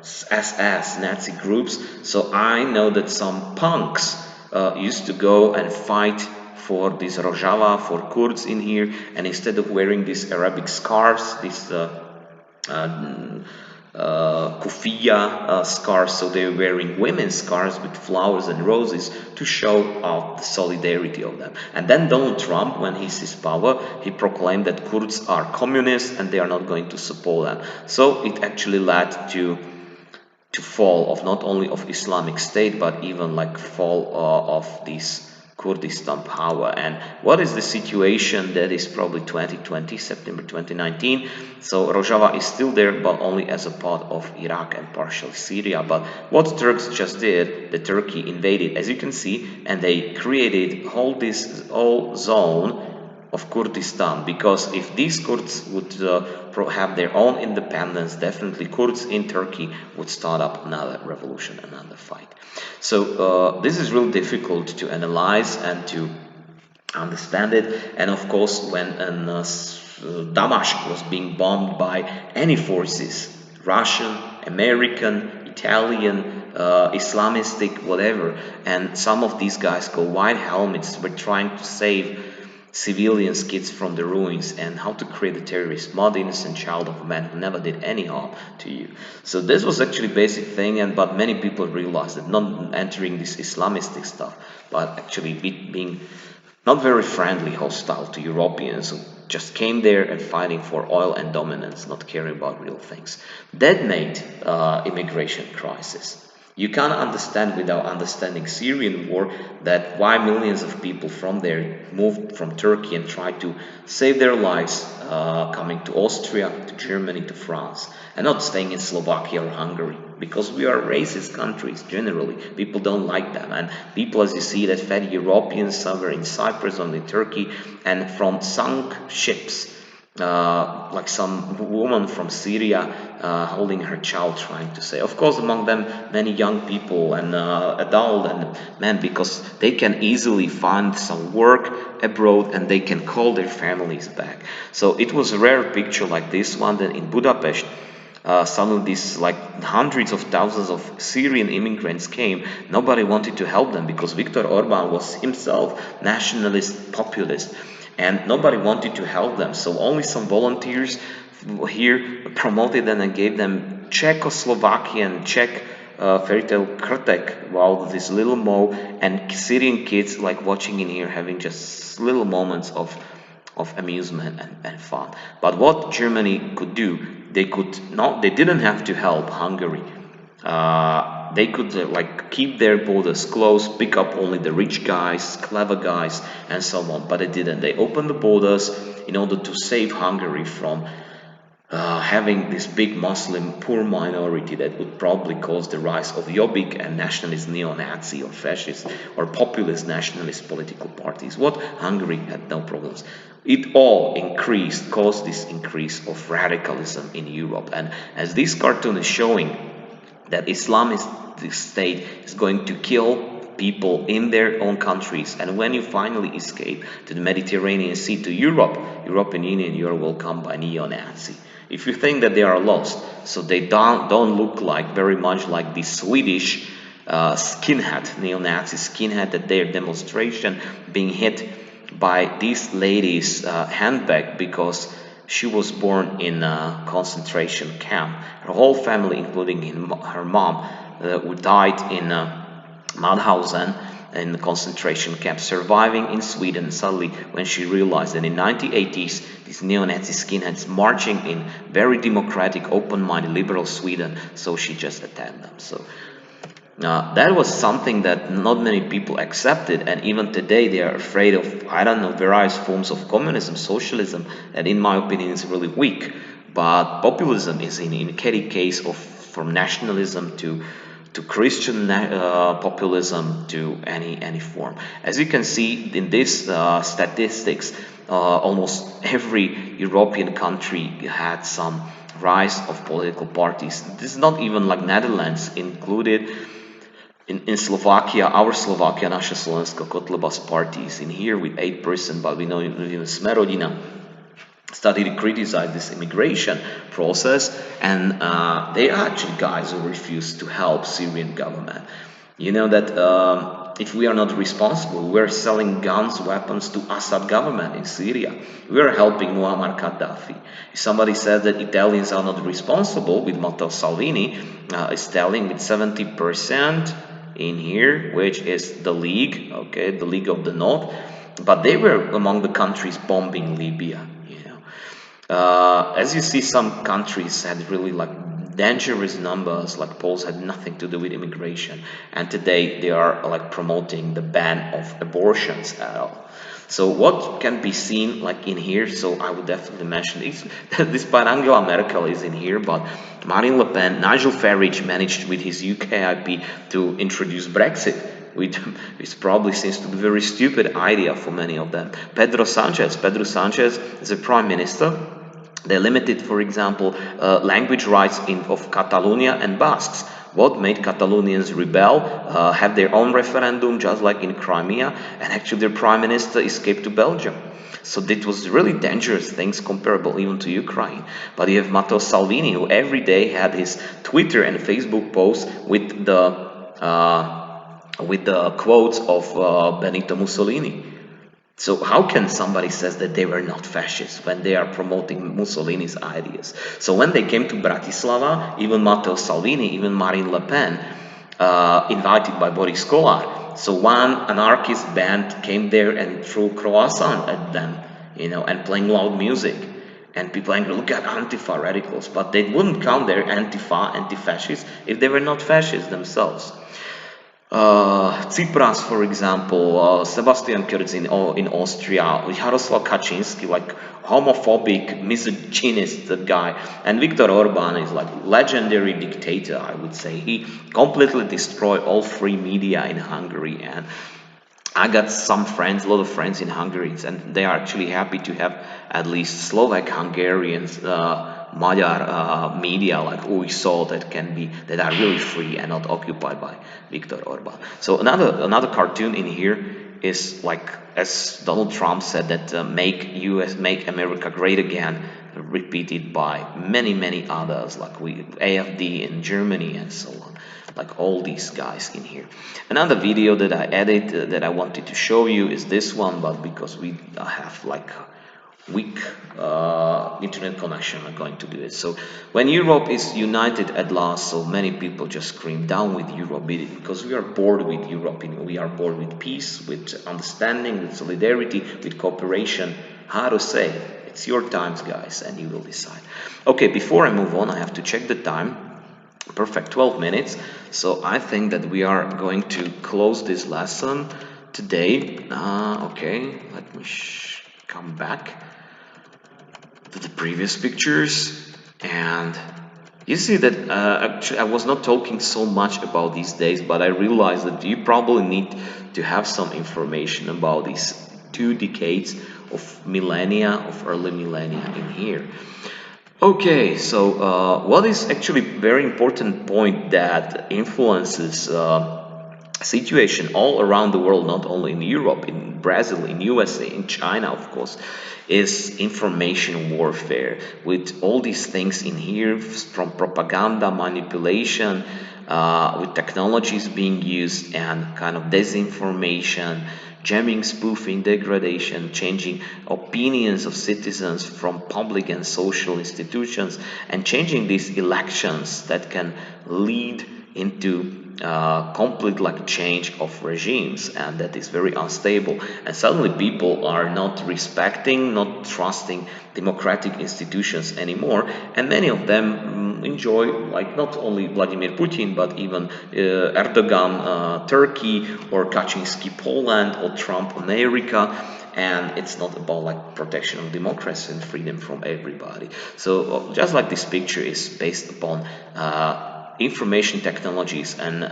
SS Nazi groups. So I know that some punks used to go and fight for this Rojava, for Kurds in here, and instead of wearing these Arabic scarves, these kufiya scarves, so they're wearing women's scarves with flowers and roses to show out the solidarity of them. And then Donald Trump, when he seized power, he proclaimed that Kurds are communists and they are not going to support them. So it actually led to fall of not only of Islamic State, but even like fall of this Kurdistan power. And what is the situation? That is probably 2020, September 2019. So Rojava is still there, but only as a part of Iraq and partially Syria. But what Turks just did, the Turkey invaded, as you can see, and they created this whole zone of Kurdistan, because if these Kurds would have their own independence, definitely Kurds in Turkey would start up another revolution, another fight. So this is really difficult to analyze and to understand it. And of course, when Damascus was being bombed by any forces, Russian, American, Italian, Islamistic, whatever, and some of these guys go white helmets, were trying to save civilians, kids from the ruins, and how to create a terrorist, not innocent child of a man who never did any harm to you. So this was actually basic thing, but many people realized that not entering this Islamistic stuff, but actually being not very friendly, hostile to Europeans who just came there and fighting for oil and dominance, not caring about real things. That made immigration crisis. You can't understand without understanding Syrian war that why millions of people from there moved from Turkey and tried to save their lives coming to Austria, to Germany, to France, and not staying in Slovakia or Hungary, because we are racist countries generally. People don't like them, and people, as you see, that fed Europeans, some were in Cyprus, only Turkey, and from sunk ships, like some woman from Syria holding her child, trying to say, of course among them many young people and adult and men, because they can easily find some work abroad and they can call their families back. So it was a rare picture like this one, that in Budapest some of these like hundreds of thousands of Syrian immigrants came. Nobody wanted to help them because Viktor Orban was himself nationalist, populist, and nobody wanted to help them. So only some volunteers here promoted them and gave them Czechoslovakian, Czech fairy tale Krtek, wow, this little Mo, and Syrian kids like watching in here, having just little moments of amusement and fun. But what Germany could do, they didn't have to help Hungary. They could like keep their borders closed, pick up only the rich guys, clever guys, and so on. But they didn't. They opened the borders in order to save Hungary from having this big Muslim poor minority that would probably cause the rise of Jobbik and nationalist neo-Nazi or fascist or populist nationalist political parties. What Hungary had no problems. It all caused this increase of radicalism in Europe. And as this cartoon is showing, that Islamist state is going to kill people in their own countries. And when you finally escape to the Mediterranean Sea, to European Union, you are welcomed by neo-Nazi. If you think that they are lost, so they don't look like very much like the Swedish skinhead, neo-Nazi skinhead, at their demonstration being hit by this lady's handbag because she was born in a concentration camp. Her whole family, including her mom, who died in Mauthausen in the concentration camp, surviving in Sweden. Suddenly, when she realized that in 1980s, these neo-Nazi skinheads marching in very democratic, open-minded, liberal Sweden, so she just attacked them. So that was something that not many people accepted, and even today they are afraid of, I don't know, various forms of communism, socialism, and in my opinion is really weak. But populism is in any case of from nationalism to Christian populism to any form. As you can see in these statistics, almost every European country had some rise of political parties. This is not even like Netherlands included. In Slovakia, our Slovakia, naša Slovenská Kotlebas party is in here with 8%, but we know even Sme rodina started to criticize this immigration process, and they are actually guys who refuse to help Syrian government. You know that if we are not responsible, we're selling guns, weapons to Assad government in Syria. We are helping Muammar Gaddafi. If somebody says that Italians are not responsible, with Matteo Salvini is telling with 70% in here, which is the League, okay, the League of the North, but they were among the countries bombing Libya. As you see, some countries had really like dangerous numbers, like Poles had nothing to do with immigration, and today they are like promoting the ban of abortions at all. So what can be seen like in here, so I would definitely mention this, despite Angela Merkel is in here, but Marine Le Pen, Nigel Farage managed with his UKIP to introduce Brexit, which probably seems to be a very stupid idea for many of them. Pedro Sanchez is a prime minister. They limited, for example, language rights of Catalonia and Basques. What made Catalonians rebel, have their own referendum, just like in Crimea, and actually their prime minister escaped to Belgium. So it was really dangerous things comparable even to Ukraine. But you have Matteo Salvini, who every day had his Twitter and Facebook posts with the quotes of Benito Mussolini. So how can somebody says that they were not fascists when they are promoting Mussolini's ideas? So when they came to Bratislava, even Matteo Salvini, even Marine Le Pen, invited by Boris Kolar, so one anarchist band came there and threw croissant at them, and playing loud music. And people angry, look at Antifa radicals, but they wouldn't count their Antifa, anti-fascists, if they were not fascists themselves. Tsipras, for example, Sebastian Kurz in Austria, Jaroslav Kaczynski, like homophobic, misogynist guy, and Viktor Orban is like legendary dictator, I would say. He completely destroyed all free media in Hungary, and I got a lot of friends in Hungary, and they are actually happy to have at least Slovak, Hungarians, Magyar media like UISO that are really free and not occupied by Viktor Orban. So another cartoon in here is like, as Donald Trump said, that make America great again, repeated by many others, like AFD in Germany and so on, like all these guys in here. Another video that I edited that I wanted to show you is this one, but because we have like weak internet connection, I'm going to do it. So when Europe is united at last, so many people just scream down with Europe, because we are bored with Europe. We are bored with peace, with understanding, with solidarity, with cooperation. How to say? It's your times, guys, and you will decide. Okay, before I move on, I have to check the time. Perfect, 12 minutes. So I think that we are going to close this lesson today. Okay, let me come back to the previous pictures, and you see that actually I was not talking so much about these days, but I realized that you probably need to have some information about these 2 decades of millennia, of early millennia in here. Okay, so what is actually very important point that influences situation all around the world, not only in Europe, in Brazil, in USA, in China, of course, is information warfare with all these things in here, from propaganda, manipulation, with technologies being used, and kind of disinformation, jamming, spoofing, degradation, changing opinions of citizens from public and social institutions, and changing these elections that can lead into complete like change of regimes, and that is very unstable, and suddenly people are not respecting, not trusting democratic institutions anymore, and many of them enjoy, like, not only Vladimir Putin but even Erdogan, Turkey, or Kaczynski, Poland, or Trump, America. And it's not about like protection of democracy and freedom from everybody. So just like this picture is based upon information technologies and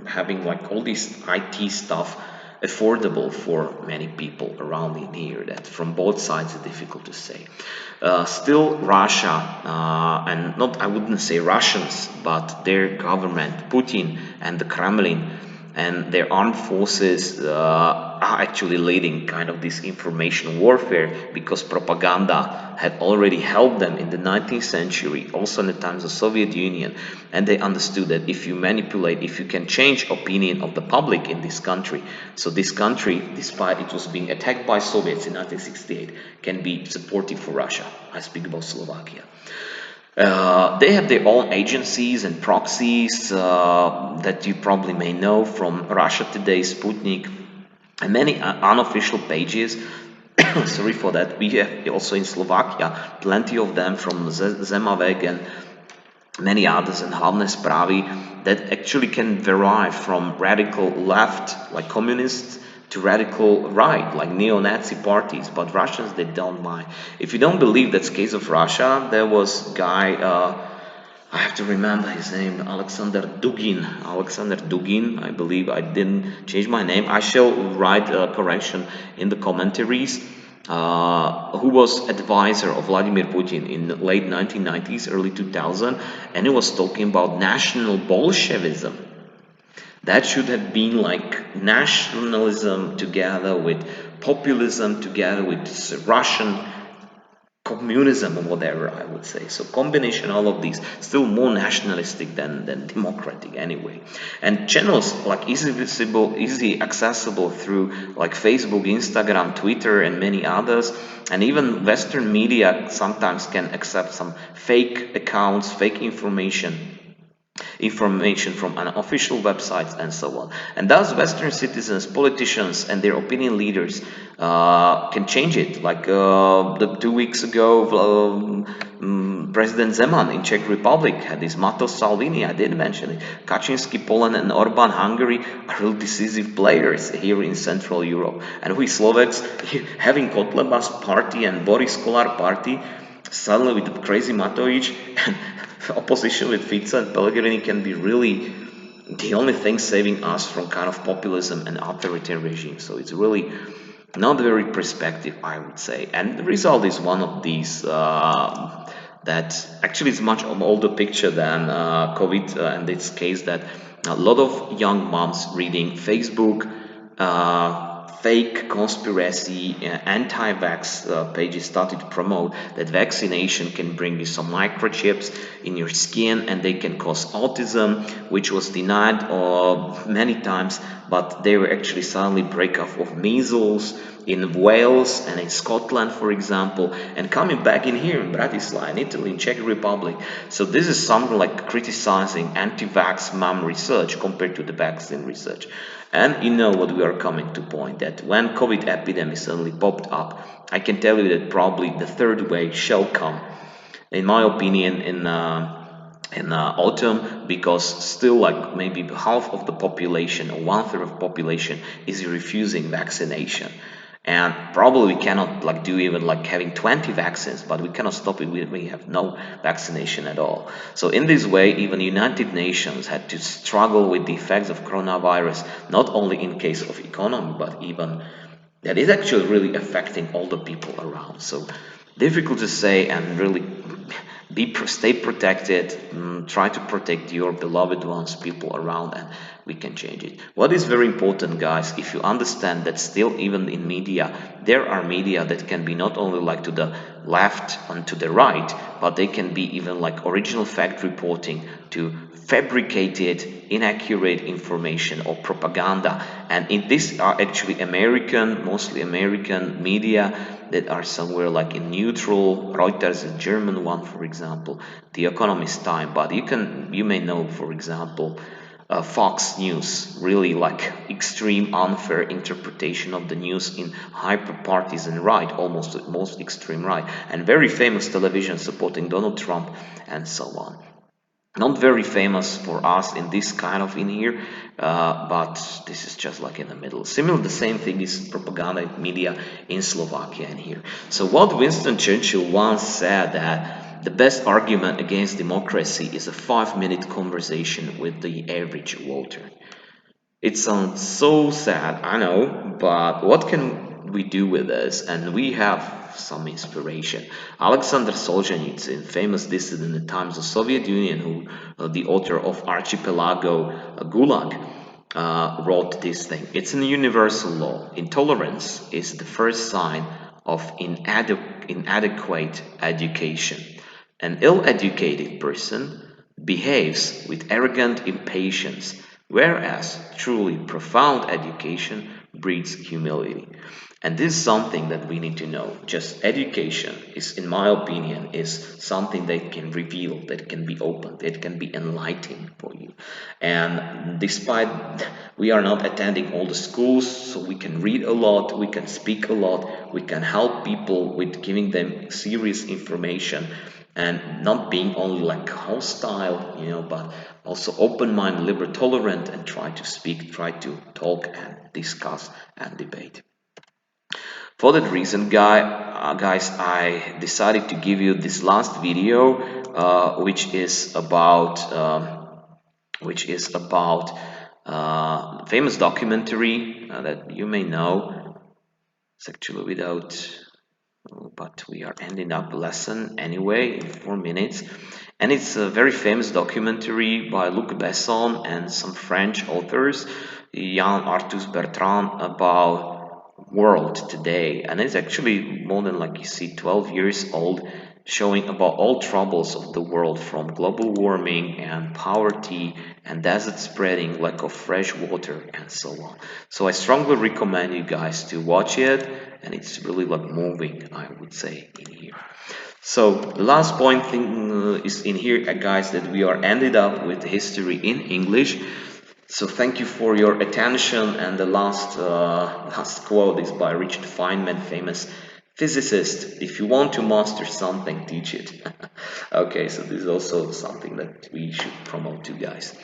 having like all this IT stuff affordable for many people around in here, that from both sides it's difficult to say. Still Russia, and not, I wouldn't say Russians, but their government, Putin and the Kremlin and their armed forces are actually leading kind of this information warfare, because propaganda had already helped them in the 19th century, also in the times of Soviet Union, and they understood that if you manipulate, if you can change opinion of the public in this country, so this country, despite it was being attacked by Soviets in 1968, can be supportive for Russia. I speak about Slovakia. They have their own agencies and proxies that you probably may know from Russia Today, Sputnik, and many unofficial pages. Sorry for that. We have also in Slovakia plenty of them, from Zemavek and many others, and hlavné správy, that actually can vary from radical left, like communists, to radical right, like neo-Nazi parties. But Russians, they don't mind. If you don't believe that's the case of Russia, there was a guy, I have to remember his name, Alexander Dugin. Alexander Dugin, I believe. I didn't change my name. I shall write a correction in the commentaries. Who was advisor of Vladimir Putin in the late 1990s, early 2000, and he was talking about national Bolshevism. That should have been like nationalism together with populism, together with Russian communism or whatever, I would say. So combination all of these, still more nationalistic than democratic anyway. And channels like easy visible, easy accessible through like Facebook, Instagram, Twitter, and many others. And even Western media sometimes can accept some fake accounts, fake information from unofficial websites, and so on. And thus Western citizens, politicians, and their opinion leaders can change it. Like the 2 weeks ago, President Zeman in Czech Republic had this, Matos Salvini, I did mention it, Kaczynski, Poland, and Orban, Hungary, are real decisive players here in Central Europe. And we Slovaks, having Kotleba's party and Boris Kolar party, suddenly with the crazy Matovic and opposition with Fico and Pellegrini, can be really the only thing saving us from kind of populism and authoritarian regime. So it's really not very perspective, I would say. And the result is one of these that actually is much older picture than COVID, in this case, that a lot of young moms reading Facebook, fake conspiracy, anti-vax pages started to promote that vaccination can bring you some microchips in your skin and they can cause autism, which was denied many times, but they were actually suddenly break off of measles in Wales and in Scotland, for example, and coming back in here in Bratislava, in Italy, in Czech Republic. So this is something like criticizing anti-vax mom research compared to the vaccine research. And you know what we are coming to point, that when COVID epidemic suddenly popped up, I can tell you that probably the third wave shall come, in my opinion, in autumn, because still like maybe half of the population or one third of population is refusing vaccination. And probably we cannot like do even like having 20 vaccines, but we cannot stop it when we have no vaccination at all. So in this way, even United Nations had to struggle with the effects of coronavirus, not only in case of economy, but even that is actually really affecting all the people around. So difficult to say, and really Stay protected. Try to protect your beloved ones, people around, and we can change it. What is very important, guys, if you understand that still even in media, there are media that can be not only like to the left and to the right, but they can be even like original fact reporting to fabricated, inaccurate information or propaganda. And these are actually American, mostly American media that are somewhere like in neutral. Reuters, a German one, for example, The Economist time. But you may know, for example, Fox News, really like extreme unfair interpretation of the news in hyper partisan right, almost most extreme right, and very famous television supporting Donald Trump and so on. Not very famous for us in this kind of in here, but this is just like in the middle. Similar, the same thing is propaganda media in Slovakia and here. So what Winston Churchill once said, that the best argument against democracy is a 5-minute conversation with the average voter. It sounds so sad, I know, but what can we do with this? And we have some inspiration. Alexander Solzhenitsyn, famous dissident in the times of Soviet Union, who the author of Archipelago Gulag, wrote this thing. It's a universal law. Intolerance is the first sign of inadequate education. An ill-educated person behaves with arrogant impatience, whereas truly profound education breeds humility. And this is something that we need to know. Just education is, in my opinion, is something that can reveal, that can be opened, that can be enlightening for you. And despite we are not attending all the schools, so we can read a lot, we can speak a lot, we can help people with giving them serious information and not being only like hostile, but also open-minded, liberal, tolerant, and try to speak, try to talk and discuss and debate. For that reason, guys, I decided to give you this last video, which is about famous documentary that you may know. It's actually without, but we are ending up a lesson anyway in 4 minutes. And it's a very famous documentary by Luc Besson and some French authors, Jean Arthus Bertrand, about world today. And it's actually more than, like you see, 12 years old, showing about all troubles of the world, from global warming and poverty and desert spreading, lack of fresh water, and so on. So I strongly recommend you guys to watch it, and it's really like moving, I would say, in here. So the last point thing is in here, guys, that we are ended up with history in English. So thank you for your attention. And the last quote is by Richard Feynman, famous physicist. If you want to master something, teach it. Okay, so this is also something that we should promote to guys.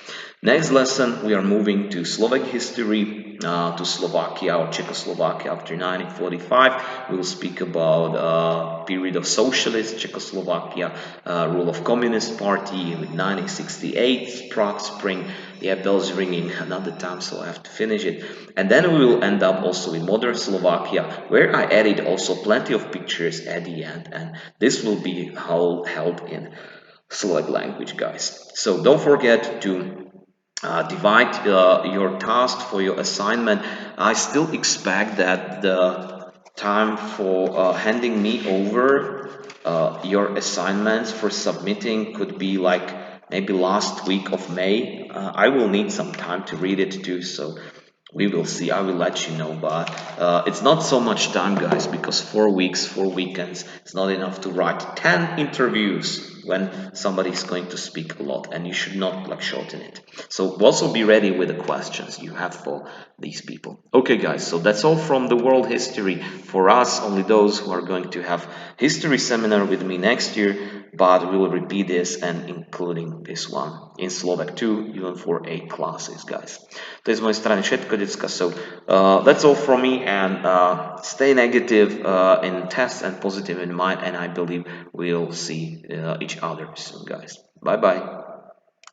Next lesson, we are moving to Slovak history, to Slovakia or Czechoslovakia after 1945. We will speak about period of socialist Czechoslovakia, rule of Communist Party with 1968, Prague Spring. Yeah, bells ringing another time, so I have to finish it. And then we will end up also in modern Slovakia, where I added also plenty of pictures at the end, and this will be held in Slovak language, guys. So don't forget to divide your task for your assignment. I still expect that the time for handing me over your assignments for submitting could be like maybe last week of May. I will need some time to read it too, so we will see. I will let you know, but it's not so much time, guys, because 4 weeks, 4 weekends, it's not enough to write 10 interviews when somebody is going to speak a lot, and you should not like shorten it. So also be ready with the questions you have for these people. Okay, guys, so that's all from the world history for us. Only those who are going to have history seminar with me next year, but we will repeat this and including this one in Slovak too, even for 8 classes, guys. To je z mojej strany všetko, decka. So that's all from me, and stay negative in tests and positive in mind, and I believe we'll see each other soon, guys. Bye bye.